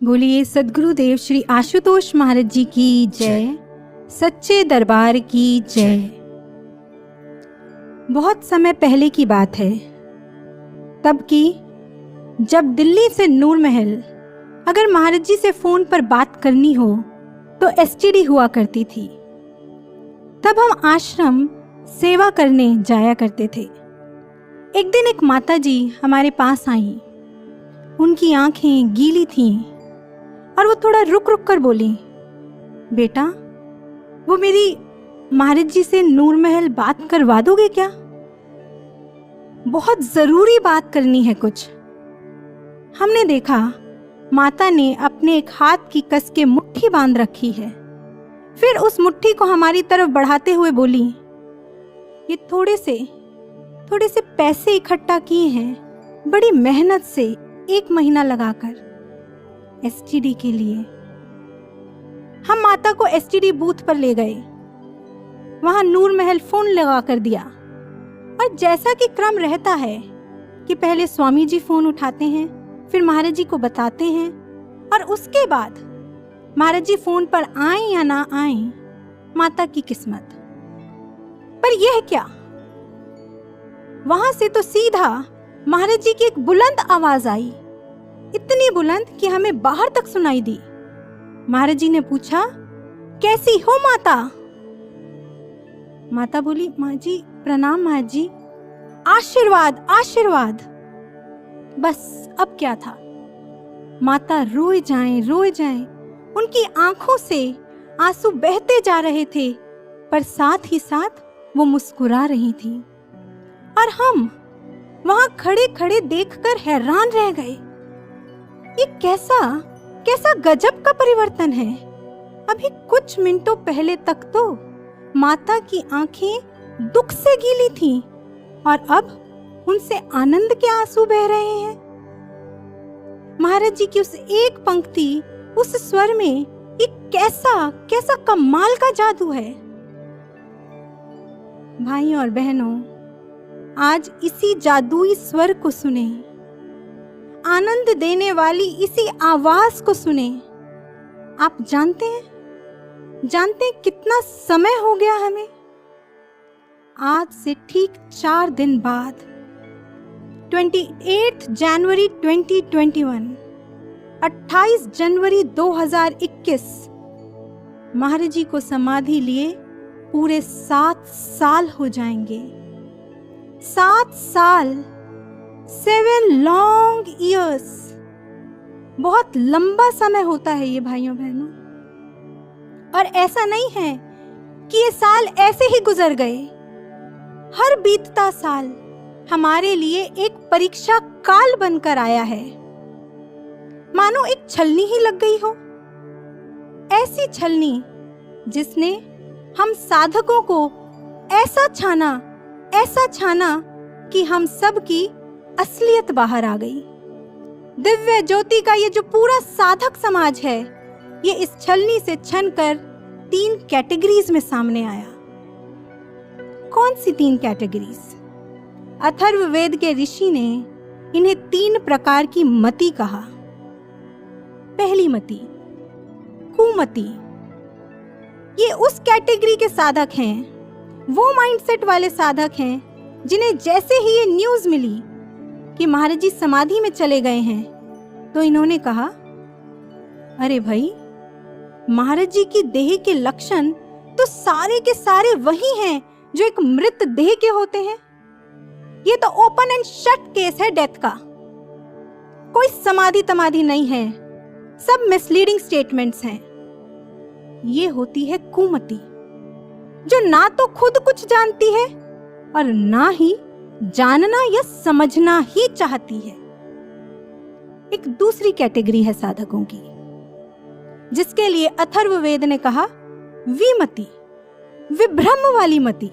बोलिए सद्गुरुदेव श्री आशुतोष महाराज जी की जय, सच्चे दरबार की जय। बहुत समय पहले की बात है, तब की जब दिल्ली से नूर महल अगर महाराज जी से फोन पर बात करनी हो तो एसटीडी हुआ करती थी। तब हम आश्रम सेवा करने जाया करते थे। एक दिन एक माता जी हमारे पास आईं। उनकी आंखें गीली थीं और वो थोड़ा रुक रुक कर बोली, बेटा वो मेरी महाराज जी से नूर महल बात करवा दोगे क्या? बहुत जरूरी बात करनी है कुछ। हमने देखा माता ने अपने एक हाथ की कस के मुट्ठी बांध रखी है। फिर उस मुट्ठी को हमारी तरफ बढ़ाते हुए बोली, ये थोड़े से पैसे इकट्ठा किए हैं बड़ी मेहनत से 1 महीना लगाकर एसटीडी के लिए। हम माता को एसटीडी बूथ पर ले गए। वहां नूर महल फोन लगा कर दिया और जैसा कि क्रम रहता है कि पहले स्वामी जी फोन उठाते हैं, फिर महाराज जी को बताते हैं और उसके बाद महाराज जी फोन पर आए या ना आए, माता की किस्मत। पर यह क्या, वहां से तो सीधा महाराज जी की एक बुलंद आवाज आई, इतनी बुलंद कि हमें बाहर तक सुनाई दी। महाराज जी ने पूछा, कैसी हो माता? माता बोली, माँ जी प्रणाम महाराज जी, आशीर्वाद आशीर्वाद। बस अब क्या था, माता रोए जाएं। उनकी आंखों से आंसू बहते जा रहे थे, पर साथ ही साथ वो मुस्कुरा रही थी और हम वहां खड़े खड़े देखकर हैरान रह गए। ये कैसा गजब का परिवर्तन है। अभी कुछ मिनटों पहले तक तो माता की आंखें दुख से गीली थीं और अब उनसे आनंद के आंसू बह रहे हैं। महाराज जी की उस एक पंक्ति, उस स्वर में एक कैसा कमाल का जादू है। भाइयों और बहनों, आज इसी जादुई स्वर को सुने, आनंद देने वाली इसी आवाज को सुने। आप जानते हैं कितना समय हो गया हमें? आज से ठीक 4 दिन बाद 28 जनवरी 2021, 28 जनवरी 2021 महाराज जी को समाधि लिए पूरे 7 साल हो जाएंगे। 7 साल, 7 लॉन्ग ईयर्स। बहुत लंबा समय होता है ये भाइयों बहनों। और ऐसा नहीं है कि ये साल ऐसे ही गुजर गए। हर बीतता साल हमारे लिए एक परीक्षा काल बनकर आया है। मानो एक छलनी ही लग गई हो, ऐसी छलनी जिसने हम साधकों को ऐसा छाना कि हम सब की असलियत बाहर आ गई। दिव्य ज्योति का ये जो पूरा साधक समाज है, ये इस छलनी से छनकर 3 कैटेगरीज में सामने आया। कौन सी 3 कैटेगरीज? अथर्ववेद के ऋषि ने इन्हें 3 प्रकार की मति कहा। पहली मति, कुमति। ये उस कैटेगरी के साधक हैं, वो माइंडसेट वाले साधक हैं जिन्हें जैसे ही ये न्यूज मिली कि महाराज जी समाधि में चले गए हैं, तो इन्होंने कहा, अरे भाई, महाराज जी की देह के लक्षण तो सारे के सारे वही हैं जो एक मृत देह के होते हैं। ये तो ओपन एंड शट केस है डेथ का। कोई समाधि नहीं है, सब मिसलीडिंग स्टेटमेंट्स हैं। ये होती है कुमति, जो ना तो खुद कुछ जानती है और ना ही जानना या समझना ही चाहती है। एक दूसरी कैटेगरी है साधकों की, जिसके लिए अथर्ववेद ने कहा विमति, विभ्रम वाली मति।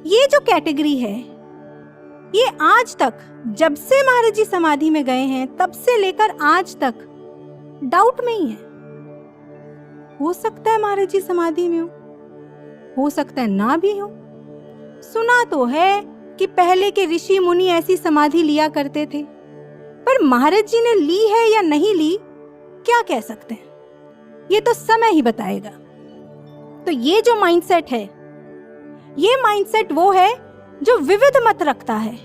ये जो कैटेगरी है, ये आज तक, जब से महाराज जी समाधि में गए हैं तब से लेकर आज तक डाउट में ही है। हो सकता है महाराज जी समाधि में हो सकता है ना भी हो। सुना तो है कि पहले के ऋषि मुनि ऐसी समाधि लिया करते थे, पर महाराज जी ने ली है या नहीं ली, क्या कह सकते हैं, ये तो समय ही बताएगा। तो ये जो माइंडसेट है, ये माइंडसेट वो है जो विविध मत रखता है,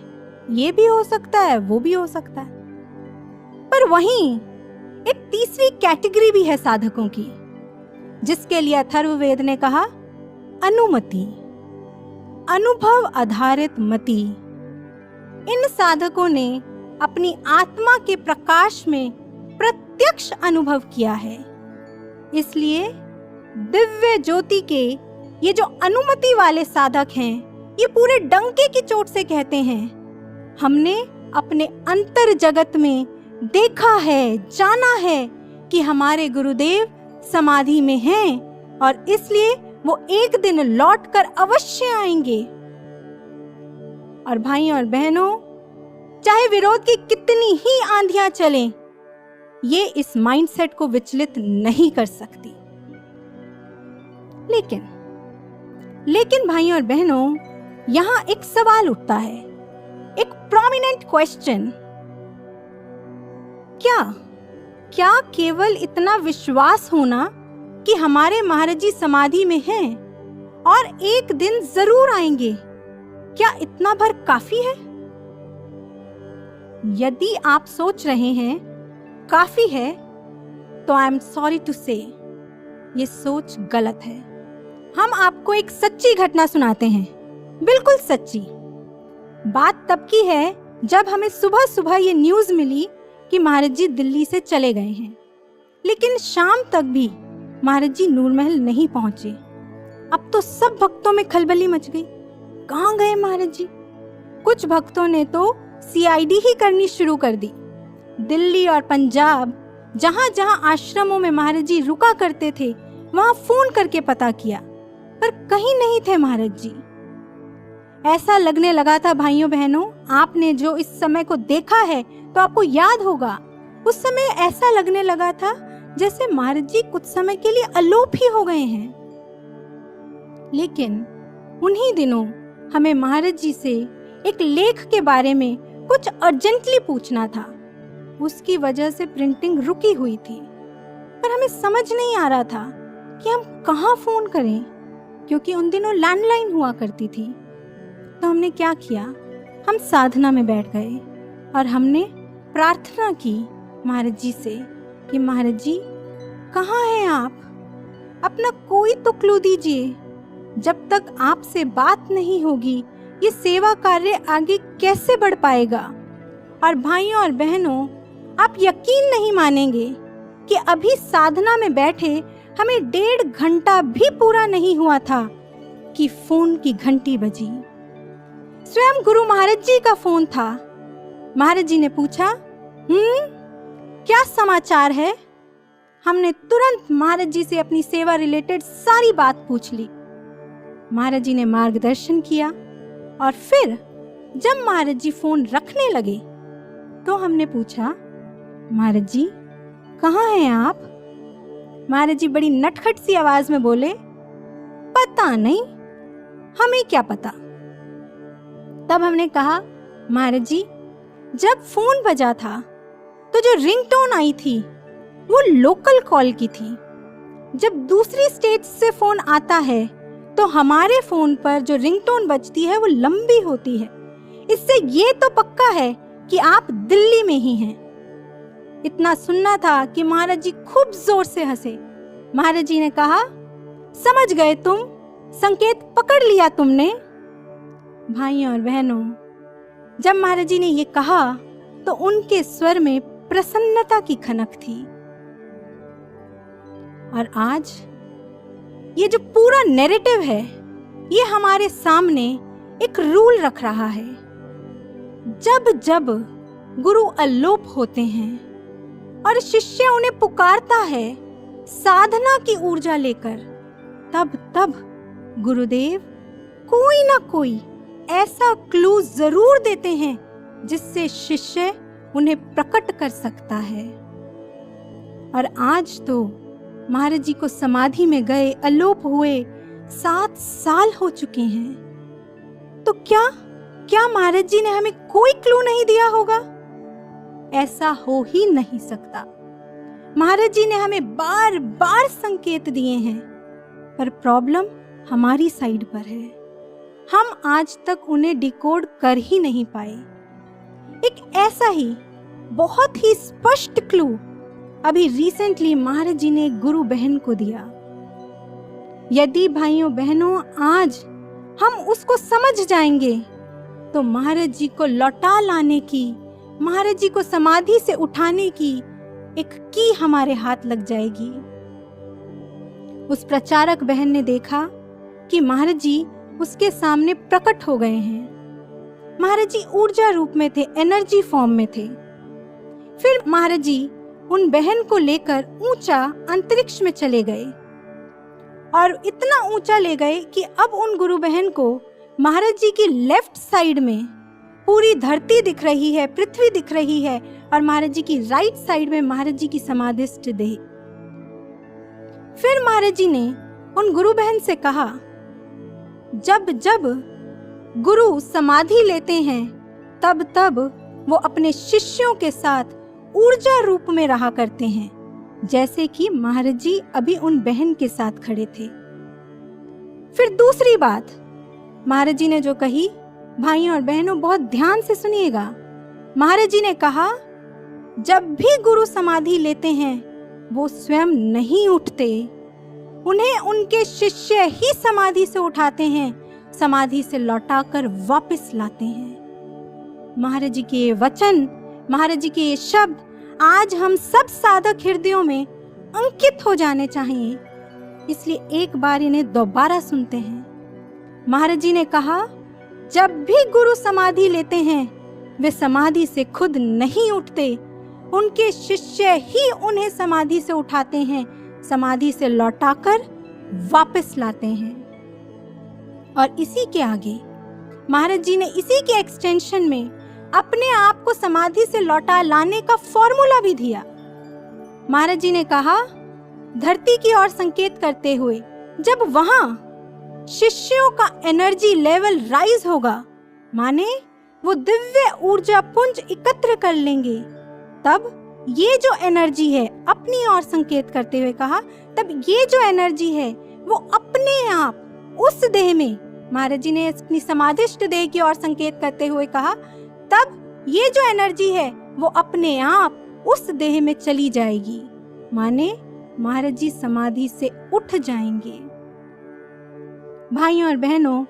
ये भी हो सकता है, वो भी हो सकता है। पर वहीं एक तीसरी कैटेगरी भी है साधकों की, जिसके लिए अथर्ववेद ने कहा अनुमति, अनुभव आधारित मति। इन साधकों ने अपनी आत्मा के प्रकाश में प्रत्यक्ष अनुभव किया है, इसलिए दिव्य ज्योति के ये जो अनुमति वाले साधक हैं, ये पूरे डंके की चोट से कहते हैं, हमने अपने अंतर जगत में देखा है, जाना है कि हमारे गुरुदेव समाधि में हैं और इसलिए वो एक दिन लौटकर अवश्य आएंगे। और भाई और बहनों, चाहे विरोध की कितनी ही आंधियां चलें, ये इस माइंडसेट को विचलित नहीं कर सकती। लेकिन भाई और बहनों, यहां एक सवाल उठता है, एक प्रोमिनेंट क्वेश्चन। क्या केवल इतना विश्वास होना कि हमारे महाराज जी समाधि में हैं और एक दिन जरूर आएंगे, क्या इतना भर काफी है? यदि आप सोच रहे हैं काफी है, तो आई एम सॉरी टू से, ये सोच गलत है। हम आपको एक सच्ची घटना सुनाते हैं, बिल्कुल सच्ची। बात तब की है जब हमें सुबह सुबह ये न्यूज़ मिली कि महाराज जी दिल्ली से चले गए हैं, लेकिन शाम तक भी महाराज जी नूरमहल नहीं पहुंचे। अब तो सब भक्तों में खलबली मच गई, कहाँ गए महाराज जी? कुछ भक्तों ने तो सीआईडी ही करनी शुरू कर दी। दिल्ली और पंजाब, जहां जहां आश्रमों में महाराज जी रुका करते थे, वहां फोन करके पता किया, पर कहीं नहीं थे महाराज जी। ऐसा लगने लगा था भाइयों बहनों, आपने जो इस समय को देखा है तो आपको याद होगा, उस समय ऐसा लगने लगा था जैसे महाराज जी कुछ समय के लिए अलोप ही हो गए हैं। लेकिन उन्हीं दिनों हमें महाराज जी से एक लेख के बारे में कुछ अर्जेंटली पूछना था, उसकी वजह से प्रिंटिंग रुकी हुई थी, पर हमें समझ नहीं आ रहा था कि हम कहाँ फोन करें, क्योंकि उन दिनों लैंडलाइन हुआ करती थी। तो हमने क्या किया, हम साधना में बैठ गए और हमने प्रार्थना की महाराज जी से कि महाराज जी कहाँ हैं आप, अपना कोई तो क्लू दीजिए। जब तक आपसे बात नहीं होगी ये सेवा कार्य आगे कैसे बढ़ पाएगा। और भाइयों और बहनों, आप यकीन नहीं मानेंगे कि अभी साधना में बैठे हमें 1.5 घंटा भी पूरा नहीं हुआ था कि फोन की घंटी बजी। स्वयं गुरु महाराज जी का फोन था। महाराज जी ने पूछा, क्या समाचार है? हमने तुरंत महाराज जी से अपनी सेवा रिलेटेड सारी बात पूछ ली। महाराज जी ने मार्गदर्शन किया और फिर जब महाराज जी फोन रखने लगे तो हमने पूछा, महाराज जी कहाँ हैं आप? महाराज जी बड़ी नटखट सी आवाज में बोले, पता नहीं, हमें क्या पता। तब हमने कहा, महाराज जी जब फोन बजा था तो जो रिंगटोन आई थी वो लोकल कॉल की थी। जब दूसरी स्टेट से फोन आता है तो हमारे फोन पर जो रिंगटोन बजती है वो लंबी होती है। इससे ये तो पक्का है कि आप दिल्ली में ही हैं। इतना सुनना था कि महाराज जी खूब जोर से हंसे। महाराज जी ने कहा, समझ गए तुम, संकेत पकड़ लिया तुमने। भाइयों और बहनों, जब महाराज जी ने ये कहा तो उनके स्वर में प्रसन्नता की खनक थी। और आज ये जो पूरा नैरेटिव है, ये हमारे सामने एक रूल रख रहा है। जब जब गुरु अलोप होते हैं और शिष्य उन्हें पुकारता है साधना की ऊर्जा लेकर, तब तब गुरुदेव कोई ना कोई ऐसा क्लू जरूर देते हैं जिससे शिष्य उन्हें प्रकट कर सकता है। और आज तो महाराज जी को समाधि में गए अलोप हुए 7 साल हो चुके हैं। तो क्या महाराज जी ने हमें कोई क्लू नहीं दिया होगा? ऐसा हो ही नहीं सकता। महाराज जी ने हमें बार बार संकेत दिए हैं, पर प्रॉब्लम हमारी साइड पर है। हम आज तक उन्हें डिकोड कर ही नहीं पाए। एक ऐसा ही बहुत ही स्पष्ट क्लू अभी रिसेंटली महाराज जी ने गुरु बहन को दिया। यदि भाइयों बहनों आज हम उसको समझ जाएंगे तो महाराज जी को लौटा लाने की, महाराज जी को समाधि से उठाने की एक की हमारे हाथ लग जाएगी। उस प्रचारक बहन ने देखा कि महाराज जी उसके सामने प्रकट हो गए हैं। महाराज जी ऊर्जा रूप में थे, एनर्जी फॉर्म में थे। फिर महाराज जी उन बहन को लेकर ऊंचा अंतरिक्ष में चले गए और इतना ऊंचा ले गए कि अब उन गुरु बहन को महाराज जी की लेफ्ट साइड में पूरी धरती दिख रही है, पृथ्वी दिख रही है, और महाराज जी की राइट साइड में महाराज जी की समाधिस्थ देह। फिर महाराज जी ने उन गुरु बहन से कहा, जब जब गुरु समाधि लेते हैं तब तब वो अपने शिष्यों के साथ ऊर्जा रूप में रहा करते हैं, जैसे कि महाराज जी अभी उन बहन के साथ खड़े थे। फिर दूसरी बात महाराज जी ने जो कही, भाइयों और बहनों बहुत ध्यान से सुनिएगा। महाराज जी ने कहा, जब भी गुरु समाधि लेते हैं वो स्वयं नहीं उठते, उन्हें उनके शिष्य ही समाधि से उठाते हैं, समाधि से लौटाकर वापस लाते हैं। महाराज जी के ये वचन, महाराज जी के ये शब्द आज हम सब साधक हृदयों में अंकित हो जाने चाहिए। इसलिए एक बार इन्हें दोबारा सुनते हैं। महाराज जी ने कहा, जब भी गुरु समाधि लेते हैं वे समाधि से खुद नहीं उठते, उनके शिष्य ही उन्हें समाधि से उठाते हैं, समाधि से लौटाकर वापस लाते हैं। और इसी के आगे महाराज जी ने इसी के एक्सटेंशन में अपने आप को समाधि से लौटा लाने का फॉर्मूला भी दिया। महाराज जी ने कहा, धरती की ओर संकेत करते हुए, जब वहां शिष्यों का एनर्जी लेवल राइज होगा, माने वो दिव्य ऊर्जा पुंज एकत्र कर लेंगे, तब ये जो एनर्जी है, अपनी ओर संकेत करते हुए कहा, तब ये जो एनर्जी है वो अपने आप उस देह में, महाराज जी ने अपनी समाधिस्थ देह की ओर संकेत करते हुए कहा, तब ये जो एनर्जी है वो अपने आप उस देह में चली जाएगी, माने महाराज जी समाधि से उठ जाएंगे। भाइयों और बहनों,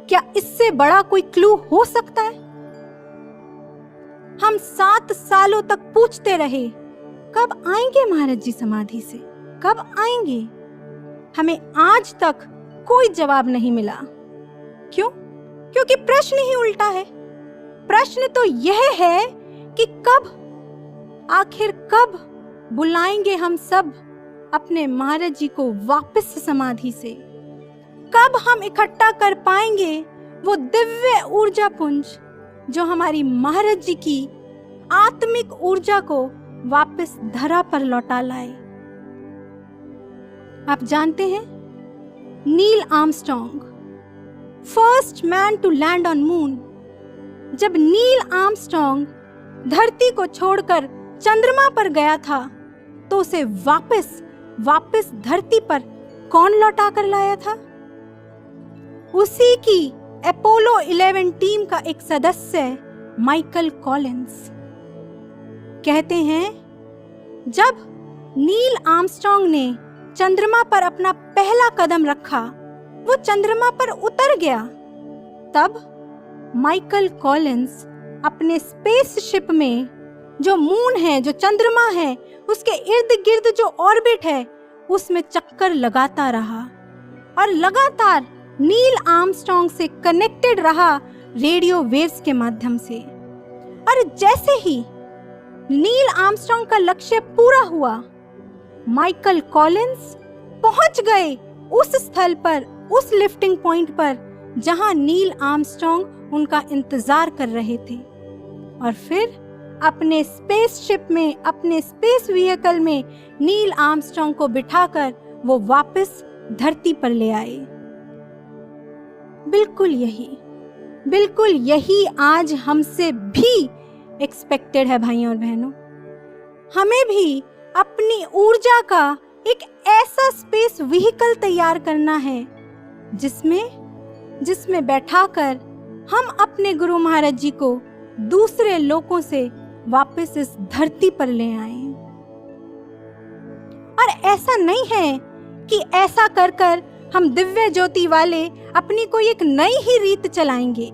क्या इससे बड़ा कोई क्लू हो सकता है? हम 7 सालों तक पूछते रहे, कब आएंगे महाराज जी समाधि से, कब आएंगे? हमें आज तक कोई जवाब नहीं मिला। क्यों? क्योंकि प्रश्न ही उल्टा है। प्रश्न तो यह है कि कब, आखिर कब बुलाएंगे हम सब अपने महाराज जी को वापस समाधि से? कब हम इकट्ठा कर पाएंगे वो दिव्य ऊर्जा पुंज जो हमारी महाराज जी की आत्मिक ऊर्जा को वापस धरा पर लौटा लाए? आप जानते हैं, Neil Armstrong, first man to land on moon, जब नील आर्मस्ट्रॉन्ग धरती को छोड़कर चंद्रमा पर गया था तो उसे वापस धरती पर कौन लौटा कर लाया था? उसी की अपोलो 11 टीम का एक सदस्य माइकल कॉलिंस। कहते हैं, जब नील आर्मस्ट्रॉन्ग ने चंद्रमा पर अपना पहला कदम रखा, वो चंद्रमा पर उतर गया, तब माइकल कॉलिंस अपने स्पेसशिप में, जो मून है, जो चंद्रमा है, उसके इर्द गिर्द जो ऑर्बिट है, उसमें चक्कर लगाता रहा और लगातार नील आर्मस्ट्रॉन्ग से कनेक्टेड रहा रेडियो वेव्स के माध्यम से। और जैसे ही नील आर्मस्ट्रॉन्ग का लक्ष्य पूरा हुआ, माइकल कॉलिंस पहुंच गए उस स्थल पर, उस लिफ्टिंग पॉइंट पर जहां नील आर्मस्ट्रॉन्ग उनका इंतजार कर रहे थे। और फिर अपने स्पेसशिप में, अपने स्पेस व्हीकल में नील आर्मस्ट्रॉन्ग को बिठाकर वो वापस धरती पर ले आए। बिल्कुल यही आज हमसे भी एक्सपेक्टेड है भाइयों और बहनों। हमें भी अपनी ऊर्जा का एक ऐसा स्पेस व्हीकल तैयार करना है जिसमें बैठाकर हम अपने गुरु महाराज जी को दूसरे लोकों से वापस इस धरती पर ले आएं। और ऐसा नहीं है कि ऐसा कर कर हम दिव्य ज्योति वाले अपनी कोई एक नई ही रीत चलाएंगे।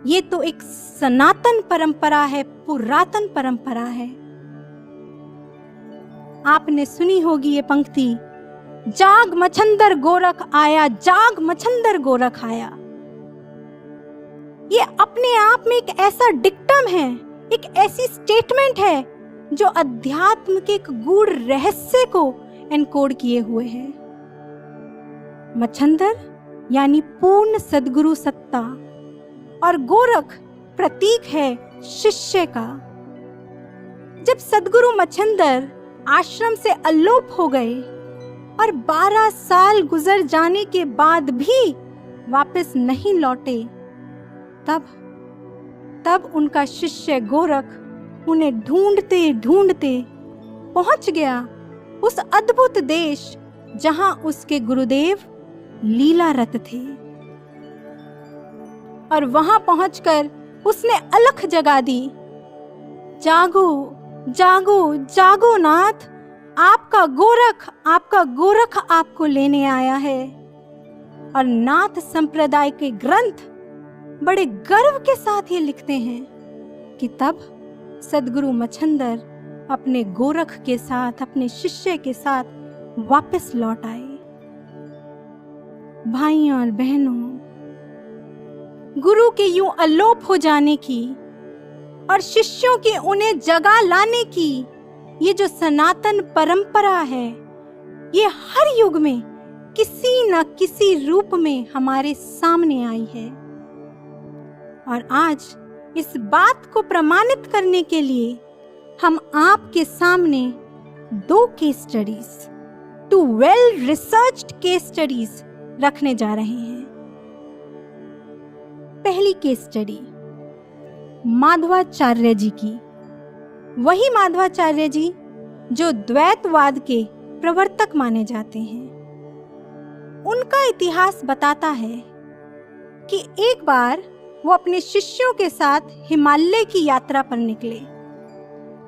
ये तो एक सनातन परंपरा है, पुरातन परंपरा है। आपने सुनी होगी ये पंक्ति, जाग मछंदर गोरख आया, जाग मछंदर गोरख आया। ये अपने आप में एक ऐसा डिक्टम है, एक ऐसी स्टेटमेंट है जो अध्यात्म के एक गूढ़ रहस्य को एनकोड किए हुए है। मछंदर यानी पूर्ण सद्गुरु सत्ता और गोरख प्रतीक है शिष्य का। जब सद्गुरु मछंदर आश्रम से अलोप हो गए और 12 साल गुजर जाने के बाद भी वापस नहीं लौटे, तब उनका शिष्य गोरख उन्हें ढूंढते ढूंढते पहुंच गया उस अद्भुत देश जहां उसके गुरुदेव लीलारत थे। और वहां पहुंचकर उसने अलख जगा दी, जागो जागो जागो नाथ, आपका गोरख आपको लेने आया है। और नाथ संप्रदाय के ग्रंथ बड़े गर्व के साथ ये लिखते हैं कि तब सद्गुरु मछंदर अपने गोरख के साथ, अपने शिष्य के साथ वापस लौट आए। भाइयों और बहनों, गुरु के यूं अलोप हो जाने की और शिष्यों के उन्हें जगा लाने की ये जो सनातन परंपरा है, ये हर युग में किसी न किसी रूप में हमारे सामने आई है। और आज इस बात को प्रमाणित करने के लिए हम आपके सामने 2 case studies, 2 well researched case studies रखने जा रहे हैं। पहली केस स्टडी माधवाचार्य जी की, वही माधवाचार्य जी जो द्वैतवाद के प्रवर्तक माने जाते हैं। उनका इतिहास बताता है कि एक बार वो अपने शिष्यों के साथ हिमालय की यात्रा पर निकले।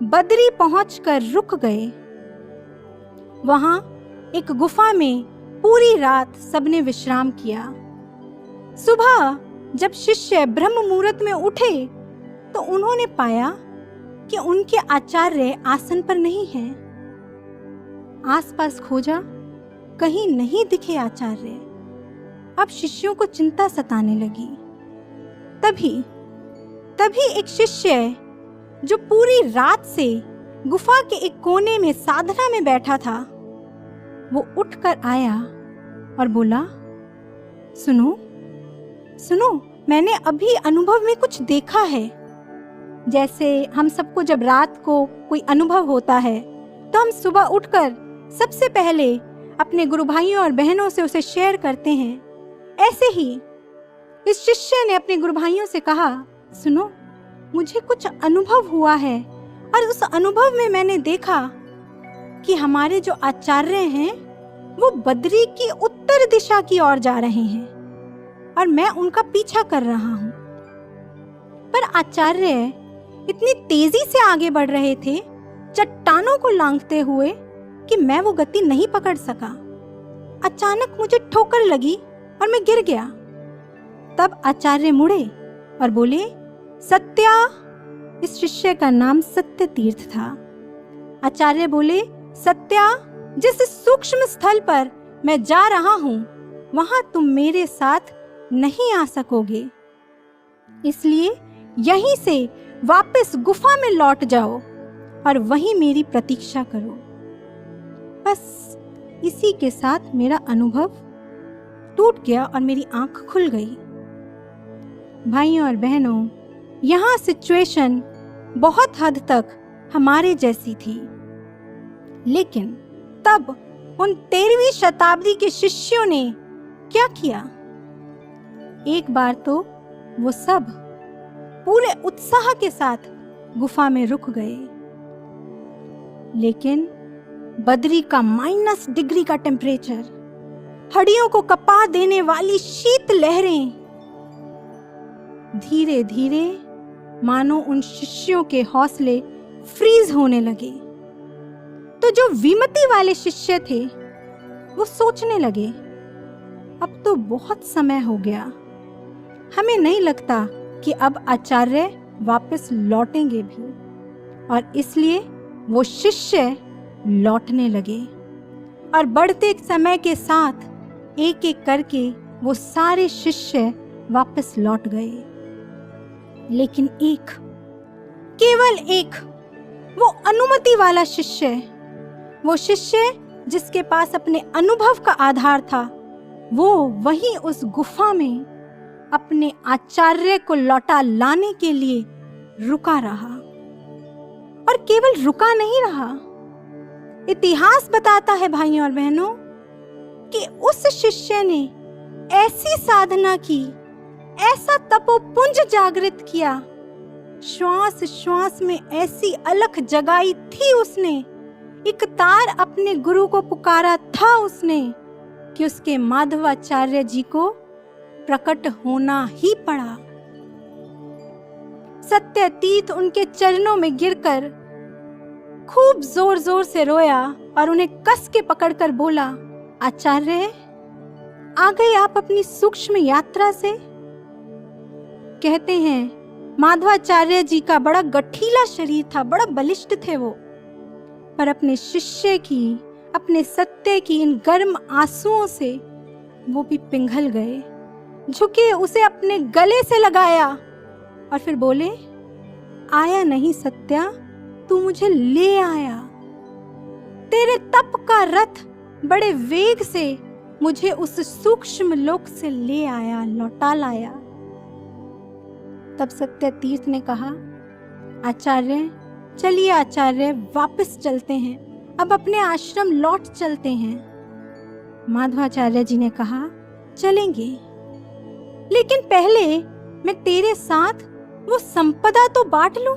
बद्री पहुंचकर रुक गए। वहां एक गुफा में पूरी रात सबने विश्राम किया। सुबह जब शिष्य ब्रह्म मुहूर्त में उठे तो उन्होंने पाया कि उनके आचार्य आसन पर नहीं हैं। आसपास खोजा, कहीं नहीं दिखे आचार्य। अब शिष्यों को चिंता सताने लगी। तभी एक शिष्य जो पूरी रात से गुफा के एक कोने में साधना में बैठा था, वो उठकर आया और बोला, सुनो, मैंने अभी अनुभव में कुछ देखा है। जैसे हम सबको जब रात को कोई अनुभव होता है तो हम सुबह उठकर सबसे पहले अपने गुरु भाइयों और बहनों से उसे शेयर करते हैं, ऐसे ही इस शिष्य ने अपने गुरु भाइयों से कहा, सुनो, मुझे कुछ अनुभव हुआ है और उस अनुभव में मैंने देखा कि हमारे जो आचार्य हैं वो बद्री की उत्तर दिशा की ओर जा रहे हैं और मैं उनका पीछा कर रहा हूं। पर आचार्य इतनी तेजी से आगे बढ़ रहे थे, चट्टानों को लांघते हुए, कि मैं वो गति नहीं पकड़ सका। अचानक मुझे ठोकर लगी और मैं गिर गया। तब आचार्य मुड़े और बोले, सत्या। इस शिष्य का नाम सत्य तीर्थ था। आचार्य बोले, सत्या, जिस सूक्ष्म स्थल पर मैं जा रहा हूं वहां तुम मेरे साथ नहीं आ सकोगे, इसलिए यहीं से वापस गुफा में लौट जाओ और वहीं मेरी प्रतीक्षा करो। बस इसी के साथ मेरा अनुभव टूट गया और मेरी आंख खुल गई। भाइयों और बहनों, यहाँ सिचुएशन बहुत हद तक हमारे जैसी थी, लेकिन तब उन 13वीं शताब्दी के शिष्यों ने क्या किया? एक बार तो वो सब पूरे उत्साह के साथ गुफा में रुक गए, लेकिन बद्री का -डिग्री का टेम्परेचर, हड्डियों को कपा देने वाली शीत लहरें, धीरे धीरे मानो उन शिष्यों के हौसले फ्रीज होने लगे। तो जो विमति वाले शिष्य थे वो सोचने लगे, अब तो बहुत समय हो गया, हमें नहीं लगता कि अब आचार्य वापस लौटेंगे भी, और इसलिए वो शिष्य लौटने लगे। और बढ़ते समय के साथ एक एक करके वो सारे शिष्य वापस लौट गए। लेकिन एक, केवल एक, वो अनुमति वाला शिष्य, वो शिष्य जिसके पास अपने अनुभव का आधार था, वो वहीं उस गुफा में अपने आचार्य को लौटा लाने के लिए रुका रहा। और केवल रुका नहीं रहा, इतिहास बताता है भाइयों और बहनों कि उस शिष्य ने ऐसी साधना की, ऐसा तपोपुंज जागृत किया, श्वास श्वास में ऐसी अलख जगाई थी उसने, एक तार अपने गुरु को पुकारा था उसने, कि उसके माधवाचार्य जी को प्रकट होना ही पड़ा। सत्यतीर्थ उनके चरणों में गिरकर खूब जोर जोर से रोया और उन्हें कस के पकड़कर बोला, आचार्य, आ गए आप अपनी सूक्ष्म यात्रा से। कहते हैं माधवाचार्य जी का बड़ा गठीला शरीर था, बड़ा बलिष्ठ थे वो, पर अपने शिष्य की, अपने सत्य की इन गर्म आंसुओं से वो भी पिघल गए। झुके, उसे अपने गले से लगाया और फिर बोले, आया नहीं सत्या, तू मुझे ले आया। तेरे तप का रथ बड़े वेग से मुझे उस सूक्ष्म लोक से ले आया, लौटा लाया। तब सत्यतीर्थ ने कहा, आचार्य चलिए आचार्य, वापस चलते हैं, अब अपने आश्रम लौट चलते हैं। माधवाचार्य जी ने कहा, चलेंगे, लेकिन पहले मैं तेरे साथ वो संपदा तो बांट लूं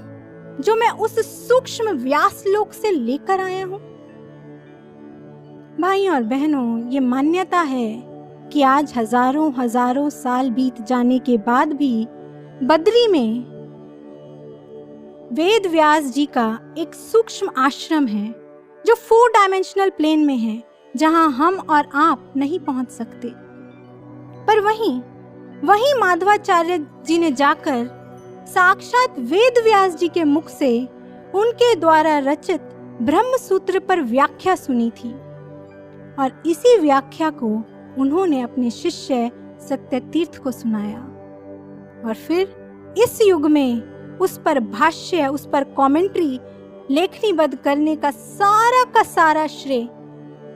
जो मैं उस सूक्ष्म व्यास लोक से लेकर आया हूं। भाइयों और बहनों, ये मान्यता है कि आज हजारों हजारों साल बीत जाने के बाद भी बद्री में वेद व्यास जी का एक सूक्ष्म आश्रम है जो 4 डायमेंशनल प्लेन में है, जहां हम और आप नहीं पहुंच सकते। पर वहीं माधवाचार्य जी ने जाकर साक्षात वेद व्यास जी के मुख से उनके द्वारा रचित ब्रह्म सूत्र पर व्याख्या सुनी थी, और इसी व्याख्या को उन्होंने अपने शिष्य सत्यतीर्थ को सुनाया। और फिर इस युग में उस पर भाष्य, उस पर कमेंट्री लेखनीबद्ध करने का सारा श्रेय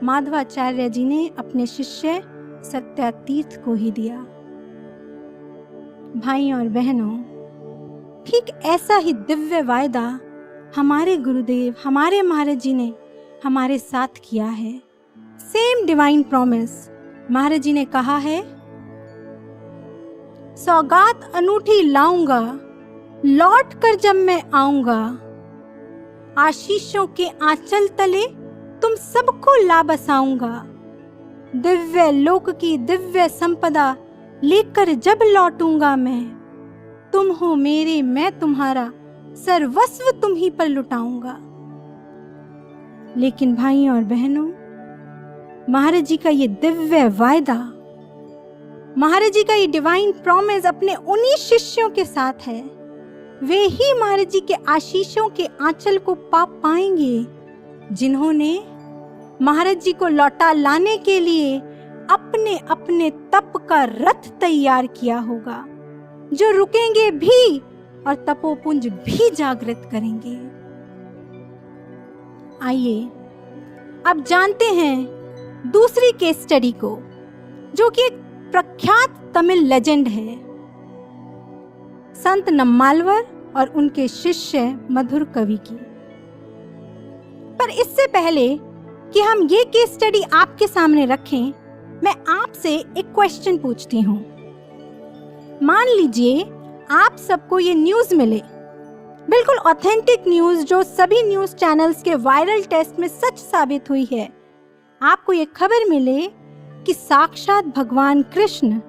माधवाचार्य जी ने अपने शिष्य सत्यतीर्थ को ही दिया। भाइयों और बहनों, ठीक ऐसा ही दिव्य वायदा हमारे गुरुदेव, हमारे महाराज जी ने हमारे साथ किया है। सेम डिवाइन प्रॉमिस महाराज जी ने कहा है, सौगात अनूठी लाऊंगा, लौट कर जब मैं आऊंगा, आशीषों के आंचल तले तुम सबको ला बसाऊंगा। दिव्य लोक की दिव्य संपदा लेकर जब लौटूंगा मैं, तुम हो मेरे, मैं तुम्हारा, सर्वस्व तुम ही पर लुटाऊंगा। लेकिन भाइयों और बहनों, महाराज जी का ये दिव्य वायदा, महाराज जी का ये डिवाइन प्रॉमिस अपने उन्हीं शिष्यों के साथ है। वे ही महाराज जी के आशीषों के आंचल को पा पाएंगे जिन्होंने महाराज जी को लौटा लाने के लिए अपने अपने तप का रथ तैयार किया होगा, जो रुकेंगे भी और तपोपुंज भी जागृत करेंगे। आइए अब जानते हैं दूसरी केस स्टडी को, जो कि एक प्रख्यात तमिल लेजेंड है, संत नम्मालवर और उनके शिष्य मधुर कवि की। पर इससे पहले कि हम ये केस स्टडी आपके सामने रखें, मैं आपसे एक क्वेश्चन पूछती हूँ। मान लीजिए आप सबको ये न्यूज़ मिले बिल्कुल ऑथेंटिक न्यूज जो सभी न्यूज चैनल्स के वायरल टेस्ट में सच साबित हुई है। आपको ये खबर मिले कि साक्षात भगवान कृष्ण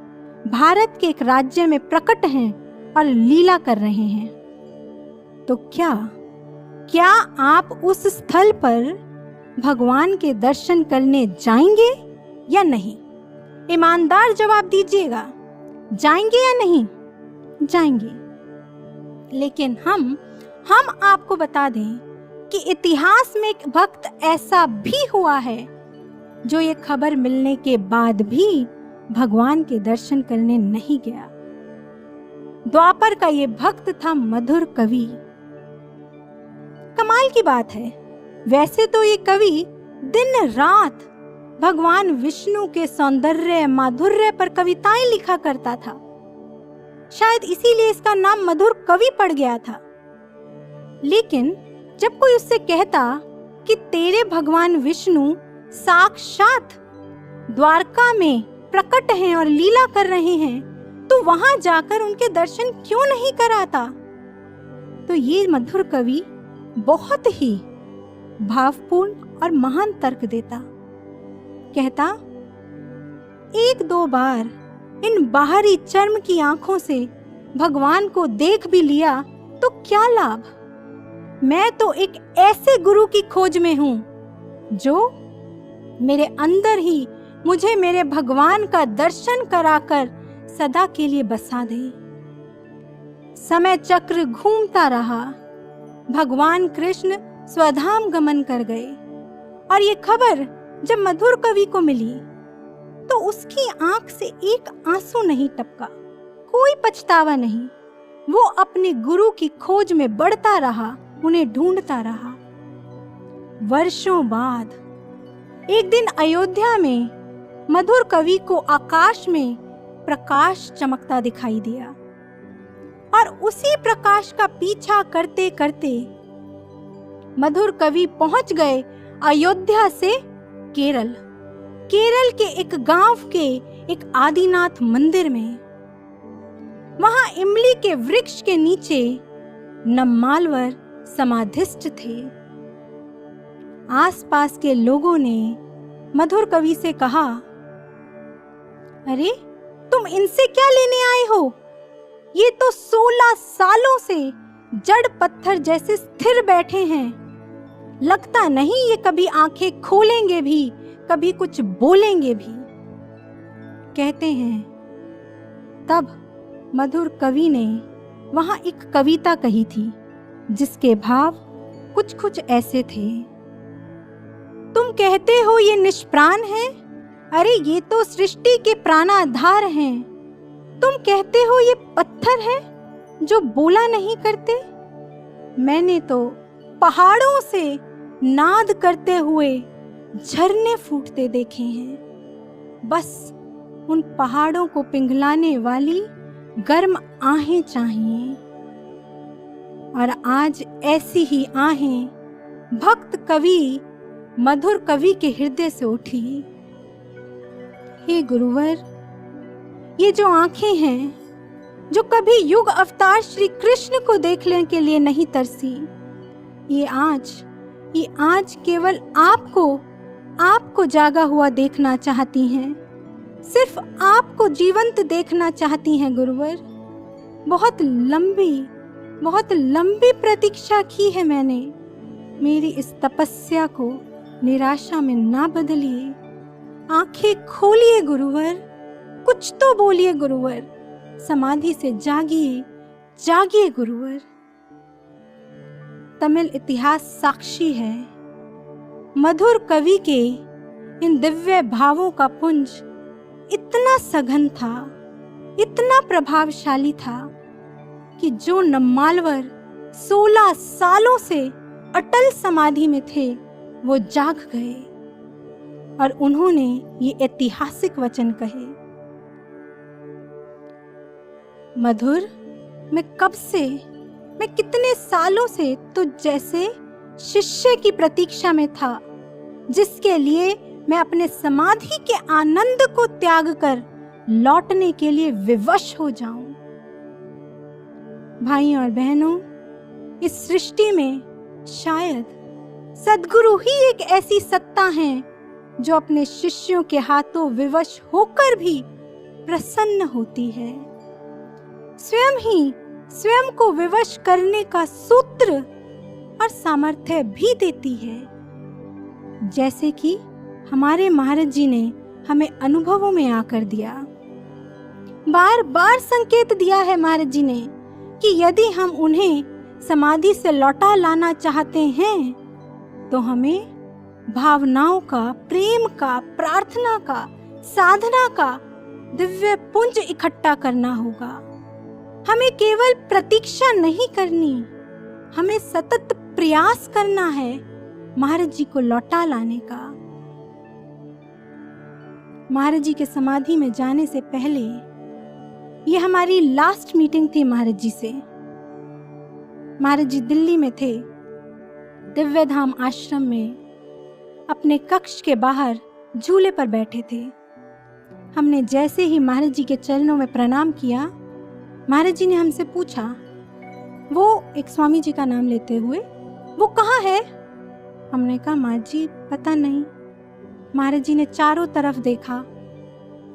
भारत के एक राज्य में प्रकट हैं और लीला कर रहे हैं, तो क्या आप उस स्थल पर भगवान के दर्शन करने जाएंगे या नहीं? ईमानदार जवाब दीजिएगा, जाएंगे या नहीं? जाएंगे। लेकिन हम आपको बता दें कि इतिहास में एक वक्त ऐसा भी हुआ है जो ये खबर मिलने के बाद भी भगवान के दर्शन करने नहीं गया। द्वापर का ये भक्त था मधुर कवि। कमाल की बात है, वैसे तो ये कवि दिन रात भगवान विष्णु के सौंदर्य माधुर्य पर कविताएं लिखा करता था। शायद इसीलिए इसका नाम मधुर कवि पड़ गया था। लेकिन जब कोई उससे कहता कि तेरे भगवान विष्णु साक्षात द्वारका में प्रकट हैं और लीला कर रहे हैं, तो वहां जाकर उनके दर्शन क्यों नहीं कराता? तो ये मधुर कवि बहुत ही भावपूर्ण और महान तर्क देता। कहता, एक दो बार इन बाहरी चर्म की आंखों से भगवान को देख भी लिया तो क्या लाभ? मैं तो एक ऐसे गुरु की खोज में हूं जो मेरे अंदर ही मुझे मेरे भगवान का दर्शन कराकर सदा के लिए बसा दे। समय चक्र घूमता रहा, भगवान कृष्ण स्वधाम गमन कर गए और ये खबर जब मधुर कवि को मिली तो उसकी आंख से एक आंसू नहीं टपका। कोई पछतावा नहीं, वो अपने गुरु की खोज में बढ़ता रहा, उन्हें ढूंढता रहा। वर्षों बाद एक दिन अयोध्या में मधुर कवि को आकाश में प्रकाश चमकता दिखाई दिया और उसी प्रकाश का पीछा करते करते मधुर कवि पहुंच गए अयोध्या से केरल के एक गांव के एक आदिनाथ मंदिर में। वहां इमली के वृक्ष के नीचे नम्मालवर समाधिस्थ थे। आसपास के लोगों ने मधुर कवि से कहा, अरे तुम इनसे क्या लेने आए हो? ये तो 16 सालों से जड़ पत्थर जैसे स्थिर बैठे हैं। लगता नहीं ये कभी आंखें खोलेंगे भी, कभी कुछ बोलेंगे भी। कहते हैं तब मधुर कवि ने वहां एक कविता कही थी जिसके भाव कुछ ऐसे थे। तुम कहते हो ये निष्प्राण है, अरे ये तो सृष्टि के प्राणाधार हैं। तुम कहते हो ये पत्थर है जो बोला नहीं करते। मैंने तो पहाड़ों से नाद करते हुए झरने फूटते देखे हैं। बस उन पहाड़ों को पिघलाने वाली गर्म आहें चाहिए। और आज ऐसी ही आहें भक्त कवि मधुर कवि के हृदय से उठी। हे गुरुवर, ये जो आंखें हैं जो कभी युग अवतार श्री कृष्ण को देखने के लिए नहीं तरसी, ये आज केवल आपको जागा हुआ देखना चाहती हैं। सिर्फ आपको जीवंत देखना चाहती हैं गुरुवर। बहुत लंबी प्रतीक्षा की है मैंने। मेरी इस तपस्या को निराशा में ना बदलिए। आंखें खोलिए गुरुवर, कुछ तो बोलिए गुरुवर। समाधि से जागिए गुरुवर। तमिल इतिहास साक्षी है, मधुर कवि के इन दिव्य भावों का पुंज इतना सघन था, इतना प्रभावशाली था कि जो नम्मालवर 16 सालों से अटल समाधि में थे वो जाग गए और उन्होंने ये ऐतिहासिक वचन कहे, मधुर, मैं कितने सालों से तो जैसे शिष्य की प्रतीक्षा में था जिसके लिए मैं अपने समाधि के आनंद को त्याग कर लौटने के लिए विवश हो जाऊं। भाइयों और बहनों, इस सृष्टि में शायद सद्गुरु ही एक ऐसी सत्ता है जो अपने शिष्यों के हाथों विवश होकर भी प्रसन्न होती है, स्वयं ही स्वयं को विवश करने का सूत्र और सामर्थ्य भी देती है, जैसे कि हमारे महाराज जी ने हमें अनुभवों में आकर दिया। बार बार संकेत दिया है महाराज जी ने कि यदि हम उन्हें समाधि से लौटा लाना चाहते हैं तो हमें भावनाओं का, प्रेम का, प्रार्थना का, साधना का दिव्य पुंज इकट्ठा करना होगा। हमें केवल प्रतीक्षा नहीं करनी, हमें सतत प्रयास करना है महाराज जी को लौटा लाने का। महाराज जी के समाधि में जाने से पहले ये हमारी लास्ट मीटिंग थी महाराज जी से। महाराज जी दिल्ली में थे, दिव्य धाम आश्रम में अपने कक्ष के बाहर झूले पर बैठे थे। हमने जैसे ही महाराज जी के चरणों में प्रणाम किया, महाराज जी ने हमसे पूछा, वो एक स्वामी जी का नाम लेते हुए, वो कहाँ है? हमने कहा माँ जी पता नहीं। महाराज जी ने चारों तरफ देखा,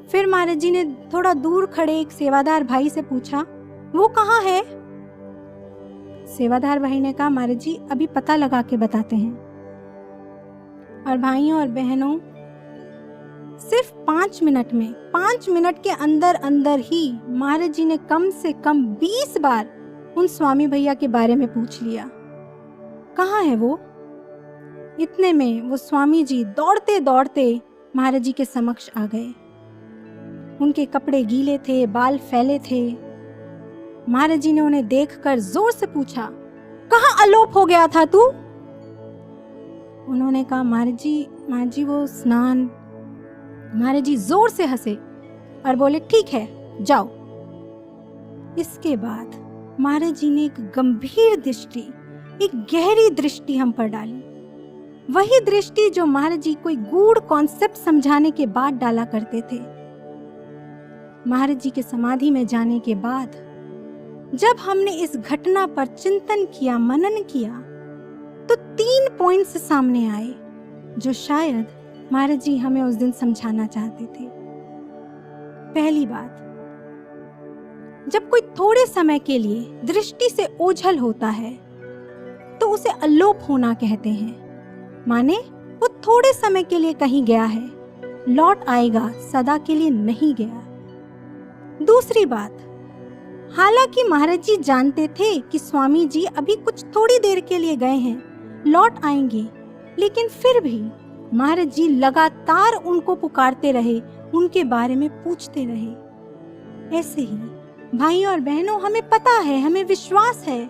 फिर महाराज जी ने थोड़ा दूर खड़े एक सेवादार भाई से पूछा, वो कहाँ है? सेवादार भाई ने कहा महाराज जी अभी पता लगा के बताते हैं। और भाइयों और बहनों, सिर्फ 5 मिनट में, 5 मिनट के अंदर अंदर ही महाराज जी ने कम से कम 20 बार उन स्वामी भैया के बारे में पूछ लिया, कहाँ है वो? इतने में वो स्वामी जी दौड़ते दौड़ते महाराज जी के समक्ष आ गए। उनके कपड़े गीले थे, बाल फैले थे। महाराज जी ने उन्हें देखकर जोर से पूछा, कहाँ आलोप हो गया था तू? उन्होंने कहा महाराज जी वो स्नान। महाराज जी जोर से हंसे और बोले ठीक है जाओ। इसके बाद महाराज जी ने एक गंभीर दृष्टि, एक गहरी दृष्टि हम पर डाली। वही दृष्टि जो महाराज जी कोई गूढ़ कॉन्सेप्ट समझाने के बाद डाला करते थे। महाराज जी के समाधि में जाने के बाद जब हमने इस घटना पर चिंतन किया, मनन किया, तो 3 पॉइंट्स सामने आए जो शायद महाराज जी हमें उस दिन समझाना चाहते थे। पहली बात, जब कोई थोड़े समय के लिए दृष्टि से ओझल होता है तो उसे अलोप होना कहते हैं। माने वो थोड़े समय के लिए कहीं गया है, लौट आएगा, सदा के लिए नहीं गया। दूसरी बात, हालांकि महाराज जी जानते थे कि स्वामी जी अभी कुछ थोड़ी देर के लिए गए हैं, लौट आएंगे, लेकिन फिर भी महाराज जी लगातार उनको पुकारते रहे, उनके बारे में पूछते रहे। ऐसे ही भाइयों और बहनों, हमें पता है, हमें विश्वास है